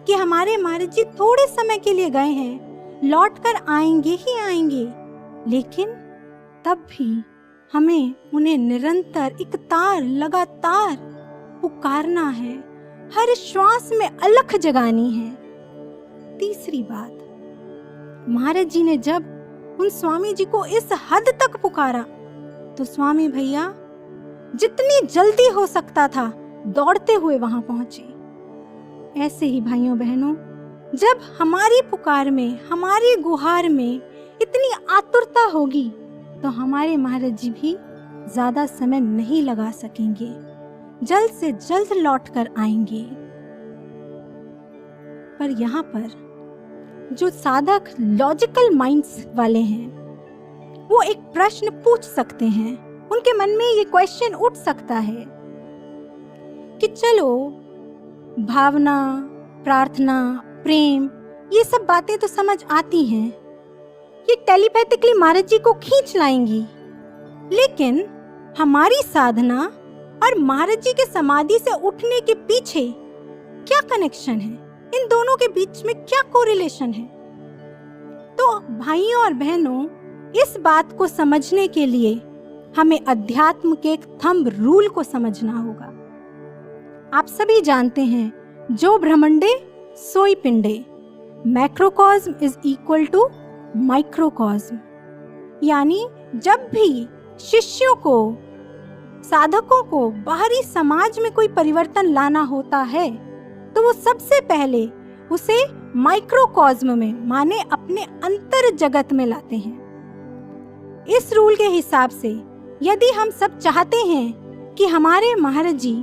कि हमारे महाराज जी थोड़े समय के लिए गए हैं, लौट कर आएंगे ही आएंगे, लेकिन तब भी हमें उन्हें निरंतर, एक तार लगातार पुकारना है, हर श्वास में अलख जगानी है। तीसरी बात, महाराज जी ने जब उन स्वामी जी को इस हद तक पुकारा तो स्वामी भैया जितनी जल्दी हो सकता था दौड़ते हुए वहां पहुंचे। ऐसे ही भाइयों बहनों, जब हमारी पुकार में, हमारी गुहार में इतनी आतुरता होगी तो हमारे महाराज जी भी ज्यादा समय नहीं लगा सकेंगे, जल्द से जल्द लौट कर आएंगे। पर यहाँ पर जो साधक लॉजिकल माइंड्स वाले हैं वो एक प्रश्न पूछ सकते हैं, उनके मन में ये क्वेश्चन उठ सकता है कि चलो भावना, प्रार्थना, प्रेम, ये सब बातें तो समझ आती हैं, ये टेलीपैथिकली महाराज जी को खींच लाएंगी, लेकिन हमारी साधना और महाराज जी के समाधि से उठने के पीछे क्या कनेक्शन है? इन दोनों के बीच में क्या कोरिलेशन है? तो भाइयों और बहनों, इस बात को समझने के लिए हमें अध्यात्म के एक थंब रूल को समझना होगा। आप सभी जानते हैं, जो ब्रह्मंडे सोई पिंडे, मैक्रोकॉस्म इज इक्वल टू माइक्रोकॉस्म। यानी जब भी शिष्यों को, साधकों को बाहरी समाज में कोई परिवर्तन लाना होता है तो वो सबसे पहले उसे माइक्रोकॉस्म में माने अपने अंतर जगत में लाते हैं। इस रूल के हिसाब से यदि हम सब चाहते हैं कि हमारे महाराज जी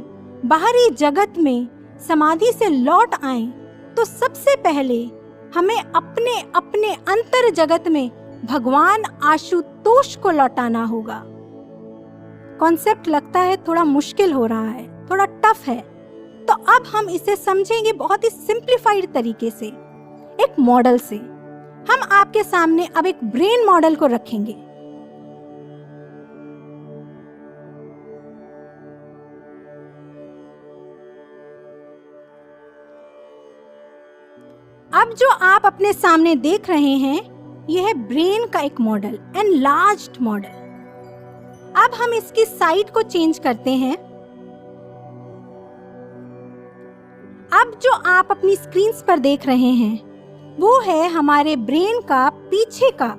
बाहरी जगत में समाधि से लौट आएं, तो सबसे पहले हमें अपने अपने अंतर जगत में भगवान आशुतोष को लौटाना होगा। कॉन्सेप्ट लगता है थोड़ा मुश्किल हो रहा है, थोड़ा टफ है, तो अब हम इसे समझेंगे बहुत ही सिंप्लीफाइड तरीके से, एक मॉडल से। हम आपके सामने अब एक ब्रेन मॉडल को रखेंगे। अब जो आप अपने सामने देख रहे हैं, यह है ब्रेन का एक मॉडल, एनलार्ज्ड मॉडल। अब हम इसकी साइड को चेंज करते हैं। अब जो आप अपनी स्क्रीन्स पर देख रहे हैं, वो है हमारे ब्रेन का पीछे का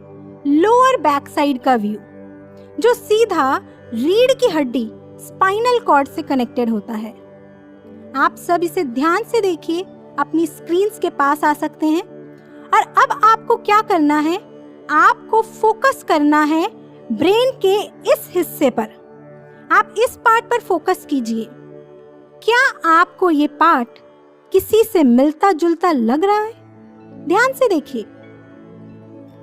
लोअर बैक साइड का व्यू, जो सीधा रीढ़ की हड्डी स्पाइनल कॉर्ड से कनेक्टेड होता है। आप सब इसे ध्यान से देखिए, अपनी स्क्रीन्स के पास आ सकते हैं। और अब आपको क्या करना है, आपको फोकस करना है ब्रेन के इस हिस्से पर। आप इस पार्ट पर फोकस कीजिए। क्या आपको ये पार्ट किसी से मिलता जुलता लग रहा है? ध्यान से देखिए।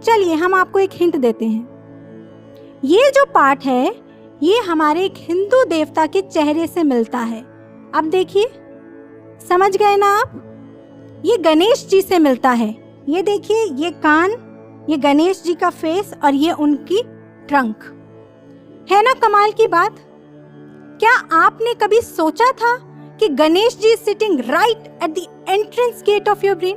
चलिए हम आपको एक हिंट देते हैं। ये जो पार्ट है, ये हमारे एक हिंदू देवता के चेहरे से मिलता है। अब देखिए, समझ गए ना आप? ये गणेश जी से मिलता है। ये देखिए, ये कान, ये गणेश जी का फेस और ये उनकी ट्रंक है ना। कमाल की बात। क्या आपने कभी सोचा था कि Ganesh ji sitting right at the entrance gate of your brain,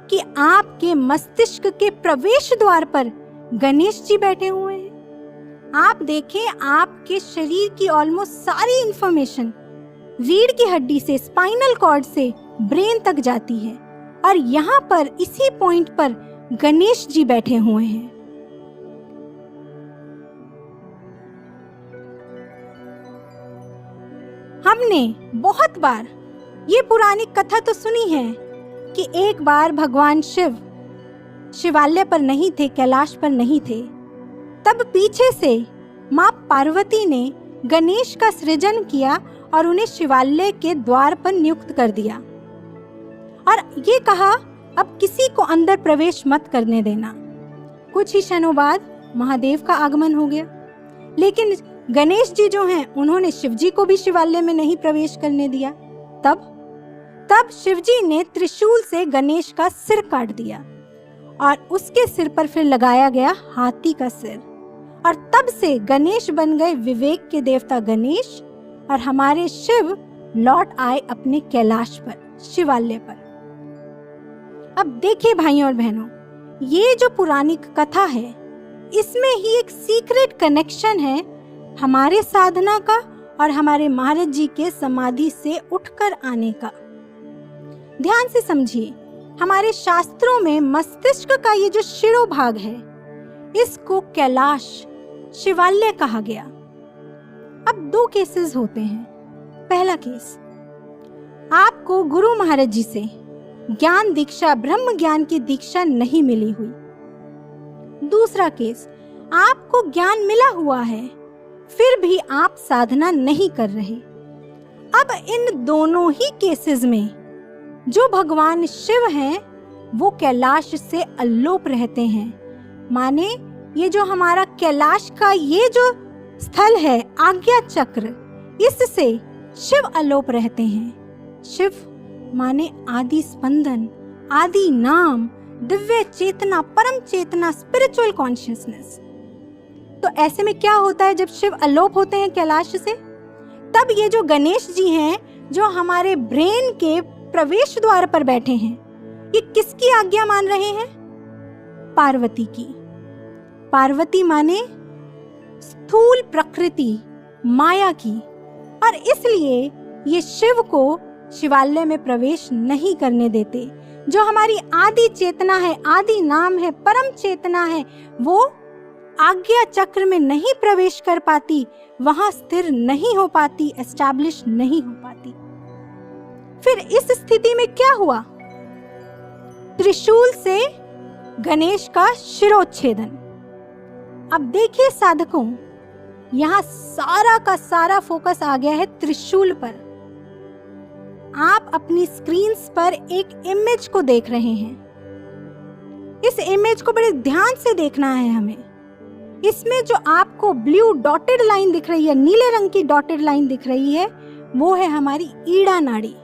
कि आपके मस्तिष्क के प्रवेश द्वार पर गणेश जी बैठे हुए हैं? आप देखें, आपके शरीर की ऑलमोस्ट सारी इंफॉर्मेशन रीढ़ की हड्डी से, स्पाइनल कॉर्ड से ब्रेन तक जाती है, और यहाँ पर इसी पॉइंट पर गणेश जी बैठे हुए हैं। हमने बहुत बार ये पुरानी कथा तो सुनी है कि एक बार भगवान शिव शिवालय पर नहीं थे, कैलाश पर नहीं थे। तब पीछे से माँ पार्वती ने गणेश का सृजन किया और उन्हें शिवालय के द्वार पर नियुक्त कर दिया, और ये कहा, अब किसी को अंदर प्रवेश मत करने देना। कुछ ही क्षणों बाद महादेव का आगमन हो गया, लेकिन गणेश जी जो हैं, उन्होंने शिव जी को भी शिवालय में नहीं प्रवेश करने दिया। तब शिव जी ने त्रिशूल से गणेश का सिर काट दिया, और उसके सिर पर फिर लगाया गया हाथी का सिर, और तब से गणेश बन गए विवेक के देवता गणेश, और हमारे शिव लौट आए अपने कैलाश पर, शिवालय पर। अब देखिए भाइयों और बहनों, ये जो पुरानी कथा है, इसमें ही एक सीक्रेट कनेक्शन है हमारे साधना का और हमारे महाराज जी के समाधि से उठकर आने का। ध्यान से समझिए, हमारे शास्त्रों में मस्तिष्क का ये जो शिरोभाग है, इसको कैलाश, शिवालय कहा गया। अब दो केसेस होते हैं। पहला केस, आपको गुरु महाराज जी से ज्ञान दीक्षा, ब्रह्म ज्ञान की दीक्षा नहीं मिली हुई। दूसरा केस, आपको ज्ञान मिला हुआ है, फिर भी आप साधना नहीं कर रहे। अब इन दोनों ही केसेस में जो भगवान शिव हैं, वो कैलाश से अल्लोप रहते हैं। माने ये जो हमारा कैलाश का ये जो स्थल है, आज्ञा चक्र, इससे शिव अल्लोप रहते हैं। शिव माने आदि स्पंदन, आदि नाम, दिव्य चेतना, परम चेतना, स्पिरिचुअल कॉन्शियसनेस। तो ऐसे में क्या होता है जब शिव अल्लोप होते हैं कैलाश से? तब ये जो गणेश जी हैं, जो हमारे ब्रेन के प्रवेश द्वार पर बैठे हैं, ये किसकी आज्ञा मान रहे हैं? पार्वती की। पार्वती माने स्थूल प्रकृति, माया की, और इसलिए ये शिव को शिवालय में प्रवेश नहीं करने देते। जो हमारी आदि चेतना है, आदि नाम है, परम चेतना है, वो आज्ञा चक्र में नहीं प्रवेश कर पाती, वहां स्थिर नहीं हो पाती, एस्टैब्लिश नहीं हो पाती। फिर इस स्थिति में क्या हुआ? त्रिशूल से गणेश का शिरोच्छेदन। अब देखिए साधकों, यहाँ सारा का सारा फोकस आ गया है त्रिशूल पर। आप अपनी स्क्रीन्स पर एक इमेज को देख रहे हैं। इस इमेज को बड़े ध्यान से देखना है हमें। इसमें जो आपको ब्लू डॉटेड लाइन दिख रही है, नीले रंग की डॉटेड लाइन दिख रही है, वो है हमारी ईड़ा नाड़ी।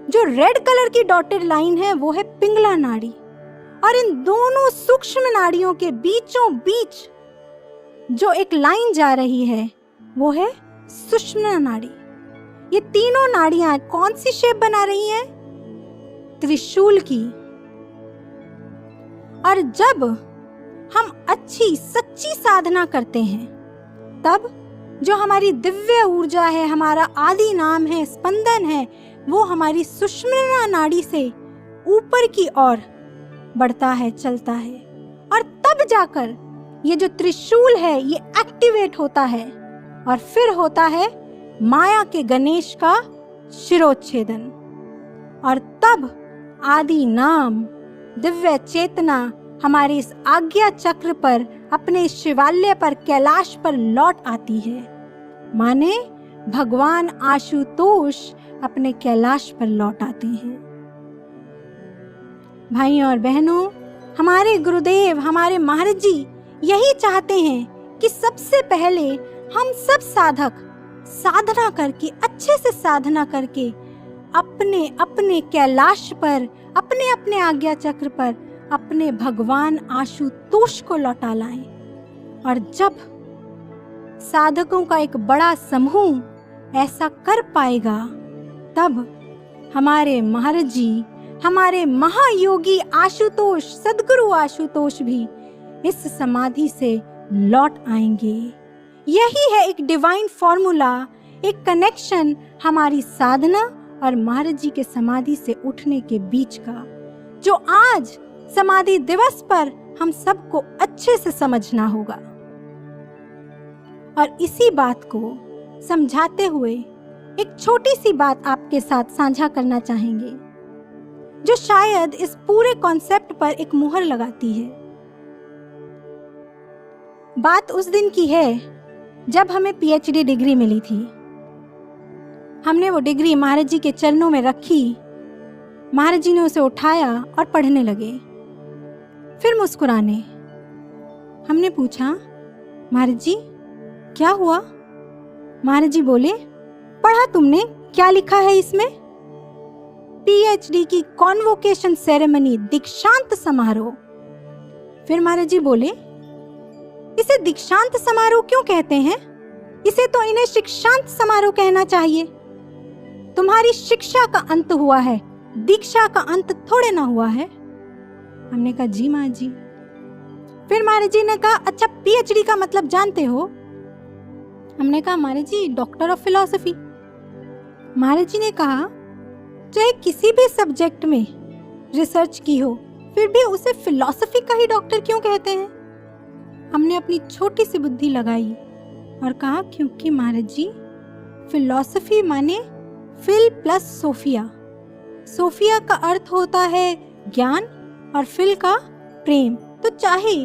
जो रेड कलर की डॉटेड लाइन है वो है पिंगला नाड़ी। और इन दोनों सूक्ष्म नाड़ियों के बीचों बीच जो एक लाइन जा रही है वो है सुषुम्ना नाड़ी। ये तीनों नाड़ियां कौन सी शेप बना रही हैं? त्रिशूल की। और जब हम अच्छी सच्ची साधना करते हैं तब जो हमारी दिव्य ऊर्जा है, हमारा आदि नाम है, स्पंदन है, वो हमारी सुषुम्ना नाड़ी से ऊपर की ओर बढ़ता है, चलता है। और तब जाकर ये जो त्रिशूल है ये एक्टिवेट होता है और फिर होता है माया के गणेश का शिरोच्छेदन। और तब आदि नाम, दिव्य चेतना हमारे इस आज्ञा चक्र पर, अपने शिवालय पर, कैलाश पर लौट आती है। माने भगवान आशुतोष अपने कैलाश पर लौट आते हैं। भाइयों और बहनों, हमारे गुरुदेव, हमारे महाराज जी यही चाहते हैं कि सबसे पहले हम सब साधक साधना करके, अच्छे से साधना करके अपने अपने कैलाश पर, अपने अपने आज्ञा चक्र पर अपने भगवान आशुतोष को लौटा लाएं। और जब साधकों का एक बड़ा समूह ऐसा कर पाएगा तब हमारे महाराज जी, हमारे महायोगी आशुतोष, सद्गुरु आशुतोष भी इस समाधि से लौट आएंगे। यही है एक डिवाइन फॉर्मूला, एक कनेक्शन हमारी साधना और महाराज जी के समाधि से उठने के बीच का, जो आज समाधि दिवस पर हम सबको अच्छे से समझना होगा। और इसी बात को समझाते हुए एक छोटी सी बात आपके साथ साझा करना चाहेंगे, जो शायद इस पूरे कॉन्सेप्ट पर एक मुहर लगाती है। बात उस दिन की है जब हमें पीएचडी डिग्री मिली थी। हमने वो डिग्री महाराज जी के चरणों में रखी। महाराज जी ने उसे उठाया और पढ़ने लगे, फिर मुस्कुराने। हमने पूछा, महाराज जी क्या हुआ? महाराज जी बोले, पढ़ा तुमने, क्या लिखा है इसमें? पीएचडी की कॉन्वोकेशन सेरेमनी, दीक्षांत समारोह। फिर महाराज जी बोले, इसे दीक्षांत समारोह क्यों कहते हैं? इसे तो इन्हें शिक्षांत समारोह कहना चाहिए। तुम्हारी शिक्षा का अंत हुआ है, दीक्षा का अंत थोड़े ना हुआ है। हमने कहा, जी महाराज जी। फिर महाराज जी ने कहा, अच्छा पीएचडी का मतलब जानते हो? हमने कहा, महाराज जी डॉक्टर ऑफ फिलॉसफी। महाराज जी ने कहा, चाहे किसी भी सब्जेक्ट में रिसर्च की हो फिर भी उसे फिलॉसफी का ही डॉक्टर क्यों कहते हैं? हमने अपनी छोटी सी बुद्धि लगाई और कहा, क्योंकि महाराज जी फिलॉसफी माने फिल प्लस सोफिया। सोफिया का अर्थ होता है ज्ञान और फिल का प्रेम। तो चाहे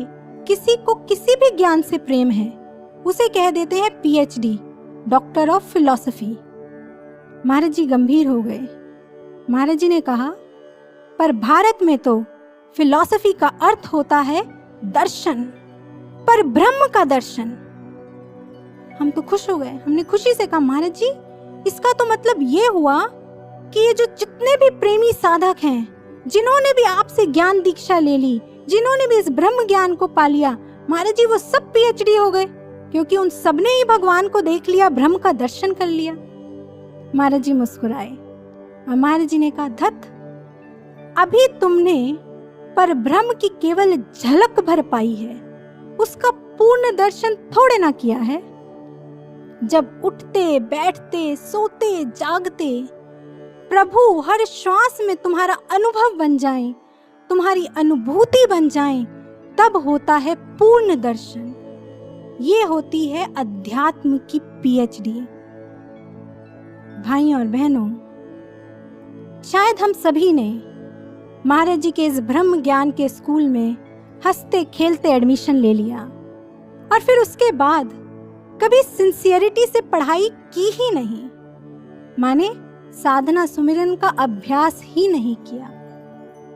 किसी को किसी भी ज्ञान से प्रेम है उसे कह देते हैं पीएचडी, डॉक्टर ऑफ फिलॉसफी। महाराज जी गंभीर हो गए। महाराज जी ने कहा, पर भारत में तो फिलॉसफी का अर्थ होता है दर्शन, पर ब्रह्म का दर्शन। हम तो खुश हो गए। हमने खुशी से कहा, महाराज जी इसका तो मतलब ये हुआ कि ये जो जितने भी प्रेमी साधक हैं, जिन्होंने भी आपसे ज्ञान दीक्षा ले ली, जिन्होंने भी इस ब्रह्म ज्ञान को पा लिया, महाराज जी वो सब पीएचडी हो गए, क्योंकि उन सबने ही भगवान को देख लिया, ब्रह्म का दर्शन कर लिया। महाराज जी मुस्कुराए और महाराज जी ने कहा, धत, अभी तुमने पर ब्रह्म की केवल झलक भर पाई है, उसका पूर्ण दर्शन थोड़े ना किया है। जब उठते बैठते सोते जागते प्रभु हर श्वास में तुम्हारा अनुभव बन जाए, तुम्हारी अनुभूति बन जाए, तब होता है पूर्ण दर्शन। ये होती है अध्यात्म की पीएचडी। भाइयों और बहनों, शायद हम सभी ने महाराज जी के इस ब्रह्म ज्ञान के स्कूल में हंसते खेलते एडमिशन ले लिया और फिर उसके बाद कभी सिंसियरिटी से पढ़ाई की ही नहीं, माने साधना सुमिरन का अभ्यास ही नहीं किया।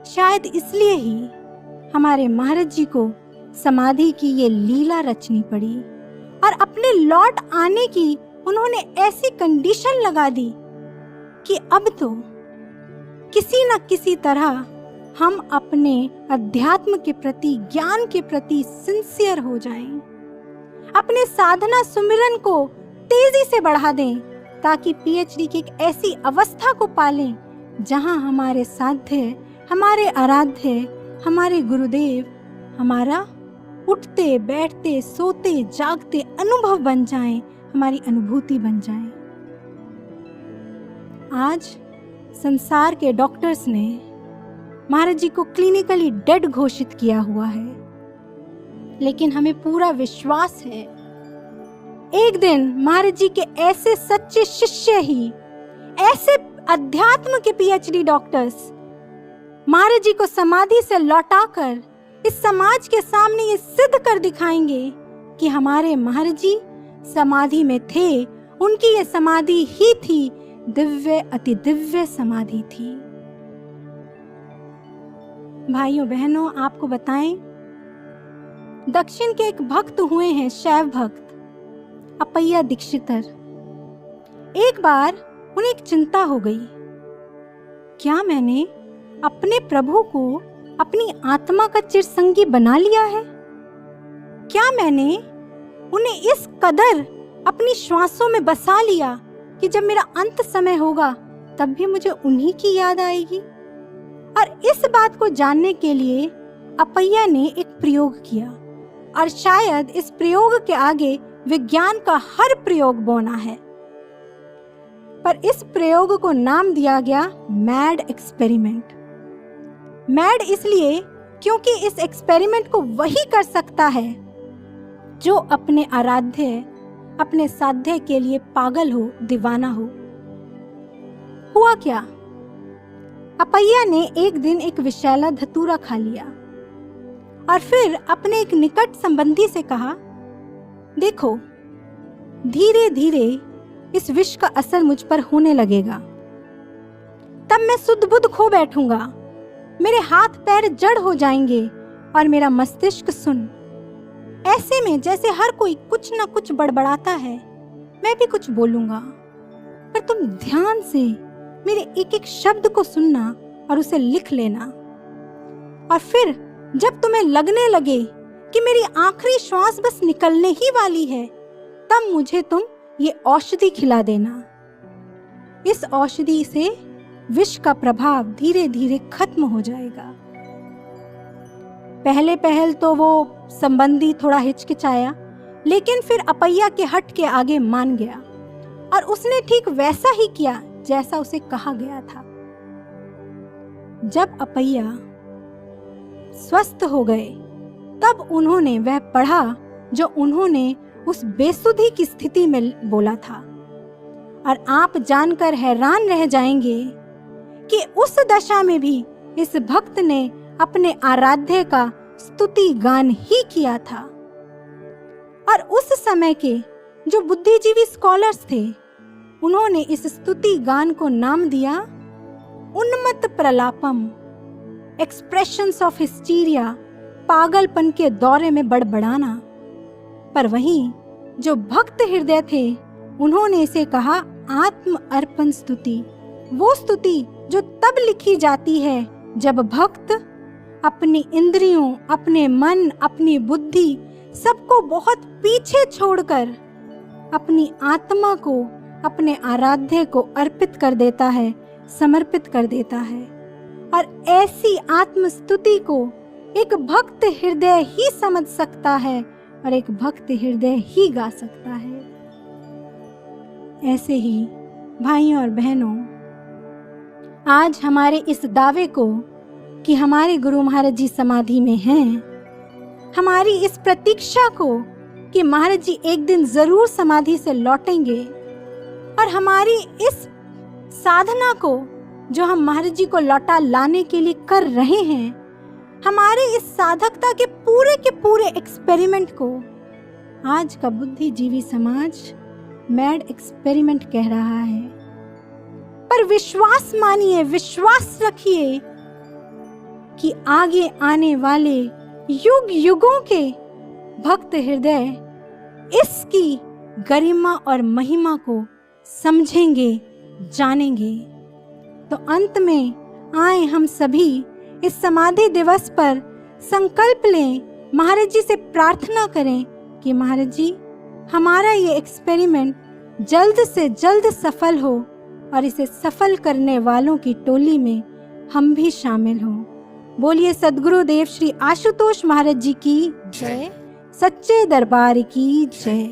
शायद इसलिए ही हमारे महाराज जी को समाधि की ये लीला रचनी पड़ी और अपने लौट आने की उन्होंने ऐसी कंडीशन लगा दी कि अब तो किसी न किसी तरह हम अपने अध्यात्म के प्रति, ज्ञान के प्रति सिंसियर हो जाएं, अपने साधना सुमिरन को तेजी से बढ़ा दें ताकि पीएचडी की एक ऐसी अवस्था को पालें जहां हमारे साध्य, हमारे आराध्य, हमारे गुरुदेव हमारा उठते बैठते सोते जागते अनुभव बन जाएं, हमारी अनुभूति बन जाएं। आज संसार के डॉक्टर्स ने महाराज जी को क्लिनिकली डेड घोषित किया हुआ है, लेकिन हमें पूरा विश्वास है एक दिन महाराज जी के ऐसे सच्चे शिष्य ही, ऐसे अध्यात्म के पीएचडी डॉक्टर्स महाराज जी को समाधि से लौटाकर इस समाज के सामने ये सिद्ध कर दिखाएंगे कि हमारे महाराज जी समाधि में थे, उनकी ये समाधि ही थी, दिव्य अति दिव्य समाधि थी। भाइयों बहनों, आपको बताएं, दक्षिण के एक भक्त हुए हैं, शैव भक्त अपैया दीक्षितर। एक बार उन्हें एक चिंता हो गई, क्या मैंने अपने प्रभु को अपनी आत्मा का चिरसंगी बना लिया है? क्या मैंने उन्हें इस कदर अपनी श्वासों में बसा लिया कि जब मेरा अंत समय होगा तब भी मुझे उन्हीं की याद आएगी? और इस बात को जानने के लिए अपैया ने एक प्रयोग किया, और शायद इस प्रयोग के आगे विज्ञान का हर प्रयोग बौना है। पर इस प्रयोग को नाम दिया गया मैड एक्सपेरिमेंट। मैड इसलिए क्योंकि इस एक्सपेरिमेंट को वही कर सकता है जो अपने आराध्य, अपने साध्य के लिए पागल हो, दीवाना हो। हुआ क्या? अपैया ने एक दिन एक विषैला धतूरा खा लिया और फिर अपने एक निकट संबंधी से कहा, देखो धीरे धीरे इस विष का असर मुझ पर होने लगेगा, तब मैं सुध बुध खो बैठूंगा, मेरे हाथ पैर जड़ हो जाएंगे और मेरा मस्तिष्क सुन। ऐसे में जैसे हर कोई कुछ न कुछ बड़बड़ाता है, मैं भी कुछ बोलूंगा, पर तुम ध्यान से मेरे एक एक शब्द को सुनना और उसे लिख लेना। और फिर जब तुम्हें लगने लगे कि मेरी आखिरी श्वास बस निकलने ही वाली है, तब मुझे तुम ये औषधि खिला देना। इस औषधि से विष का प्रभाव धीरे धीरे खत्म हो जाएगा। पहले पहल तो वो संबंधी थोड़ा हिचकिचाया, लेकिन फिर अपैया के हट के आगे मान गया और उसने ठीक वैसा ही किया जैसा उसे कहा गया था। जब अपैया स्वस्थ हो गए, तब उन्होंने वह पढ़ा जो उन्होंने उस बेसुधी की स्थिति में बोला था, और आप जानकर हैरान रह जाएंगे कि उस दशा में भी इस भक्त ने अपने आराध्य का स्तुति गान ही किया था। और उस समय के जो बुद्धिजीवी स्कॉलर्स थे, उन्होंने इस स्तुति गान को नाम दिया उन्मत्त प्रलापम, एक्सप्रेशंस ऑफ हिस्टीरिया, पागलपन के दौरे में बड़बड़ाना। पर वहीं जो भक्त हृदय थे, उन्होंने इसे कहा आत्म अर्पण स्तुति, वो स्तुति जो तब लिखी जाती है जब भक्त अपनी इंद्रियों, अपने मन, अपनी बुद्धि सबको बहुत पीछे छोड़कर अपनी आत्मा को अपने आराध्य को अर्पित कर देता है, समर्पित कर देता है। और ऐसी आत्मस्तुति को एक भक्त हृदय ही समझ सकता है और एक भक्त हृदय ही गा सकता है। ऐसे ही भाइयों और बहनों, आज हमारे इस दावे को कि हमारे गुरु महाराज जी समाधि में हैं, हमारी इस प्रतीक्षा को कि महाराज जी एक दिन जरूर समाधि से लौटेंगे, और हमारी इस साधना को जो हम महाराज जी को लौटा लाने के लिए कर रहे हैं, हमारे इस साधकता के पूरे एक्सपेरिमेंट को आज का बुद्धिजीवी समाज मैड एक्सपेरिमेंट कह रहा है। पर विश्वास मानिए, विश्वास रखिए कि आगे आने वाले युग युगों के भक्त हृदय इसकी गरिमा और महिमा को समझेंगे, जानेंगे। तो अंत में आए हम सभी इस समाधि दिवस पर संकल्प लें, महाराज जी से प्रार्थना करें कि महाराज जी हमारा ये एक्सपेरिमेंट जल्द से जल्द सफल हो और इसे सफल करने वालों की टोली में हम भी शामिल हों। बोलिए सद्गुरुदेव श्री आशुतोष महाराज जी की जय, सच्चे दरबार की जय।